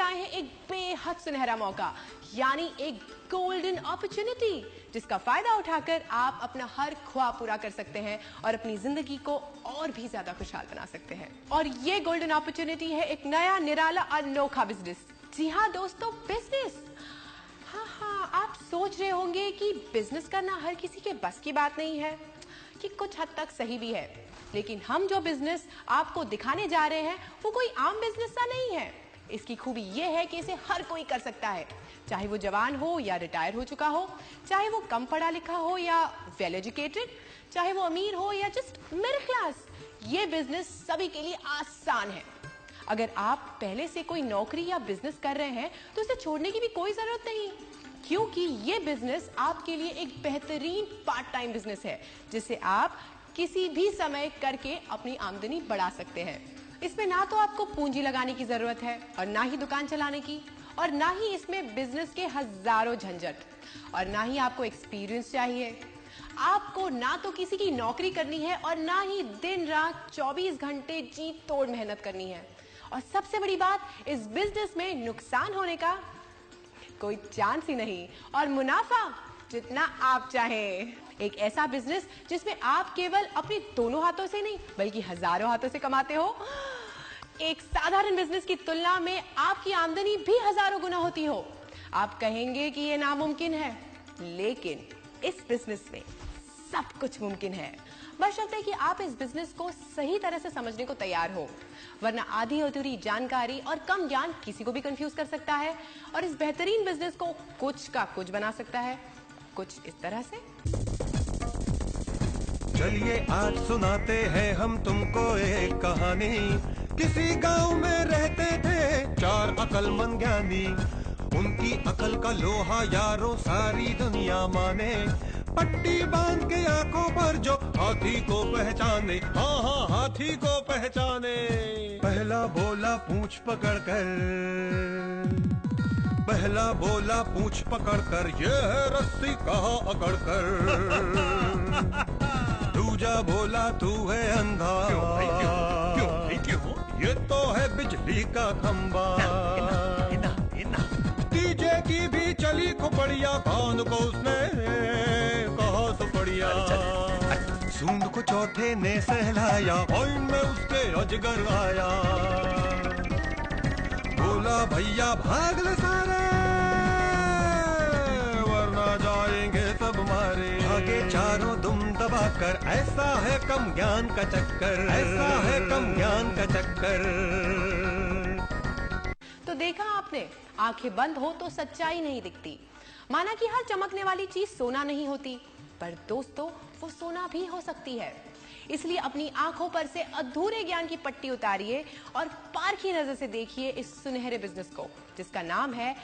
लाए हैं एक बेहद सुनहरा मौका, यानी एक गोल्डन अपॉर्चुनिटी, जिसका फायदा उठाकर आप अपना हर ख्वाब पूरा कर सकते हैं और अपनी जिंदगी को और भी ज्यादा खुशहाल बना सकते हैं। और ये गोल्डन अपॉर्चुनिटी है एक नया निराला अनोखा बिजनेस। जी हाँ दोस्तों, बिजनेस। हाँ, आप सोच रहे होंगे कि बिजनेस करना हर किसी के बस की बात नहीं है, कि कुछ हद तक सही भी है, लेकिन हम जो बिजनेस आपको दिखाने जा रहे हैं वो कोई आम बिजनेस सा नहीं है। इसकी खूबी ये है कि इसे हर कोई कर सकता है, चाहे वो जवान हो या रिटायर हो चुका हो, चाहे वो कम पढ़ा लिखा हो या वेल एजुकेटेड, चाहे वो अमीर हो या जस्ट मिडिल क्लास। ये बिजनेस सभी के लिए आसान है। अगर आप पहले से कोई नौकरी या बिजनेस कर रहे हैं तो इसे छोड़ने की भी कोई जरूरत नहीं, क्योंकि ये बिजनेस आपके लिए एक बेहतरीन पार्ट टाइम बिजनेस है, जिसे आप किसी भी समय करके अपनी आमदनी बढ़ा सकते हैं। इसमें ना तो आपको पूंजी लगाने की जरूरत है और ना ही दुकान चलाने की, और ना ही इसमें बिजनेस के हजारों झंझट, और ना ही आपको एक्सपीरियंस चाहिए। आपको ना तो किसी की नौकरी करनी है और ना ही दिन रात 24 घंटे जी तोड़ मेहनत करनी है। और सबसे बड़ी बात, इस बिजनेस में नुकसान होने का कोई चांस ही नहीं, और मुनाफा जितना आप चाहें। एक ऐसा बिजनेस जिसमें आप केवल अपने दोनों हाथों से नहीं बल्कि हजारों हाथों से कमाते हो। एक साधारण बिजनेस की तुलना में आपकी आमदनी भी हजारों गुना होती हो। आप कहेंगे कि यह नामुमकिन है, लेकिन इस बिजनेस में सब कुछ मुमकिन है, बशर्ते कि आप इस बिजनेस को सही तरह से समझने को तैयार हो, वरना आधी अधूरी जानकारी और कम ज्ञान किसी को भी कंफ्यूज कर सकता है और इस बेहतरीन बिजनेस को कुछ का कुछ बना सकता है, कुछ इस तरह से। चलिए आज सुनाते हैं हम तुमको एक कहानी। किसी गांव में रहते थे 4 अकलमंद ज्ञानी। उनकी अकल का लोहा यारों सारी दुनिया माने। पट्टी बांध के आंखों पर जो हाथी को पहचाने, हाँ हाथी को पहचाने। पहला बोला पूंछ पकड़कर, पहला बोला पूंछ पकड़कर, ये है रस्सी कहाँ अकड़कर। दूजा बोला तू है अंधा, क्यों? ये तो है बिजली का खंबा। तीजे की भी चली खोपड़िया, कान को उसने कहा सुपड़िया। सूंड को चौथे ने सहलाया, पॉइंट में उसके अजगर आया। बोला भैया भाग ले सारे, वरना जाएंगे सब मारे। आगे चारों दुम दबाकर, ऐसा है कम ज्ञान का चक्कर, ऐसा है कम ज्ञान का चक्कर। तो देखा आपने, आंखें बंद हो तो सच्चाई नहीं दिखती। माना कि हर चमकने वाली चीज सोना नहीं होती, पर दोस्तों वो सोना भी हो सकती है। इसलिए अपनी आंखों पर से अधूरे ज्ञान की पट्टी उतारिए और पारखी नजर से देखिए इस सुनहरे बिजनेस को, जिसका नाम है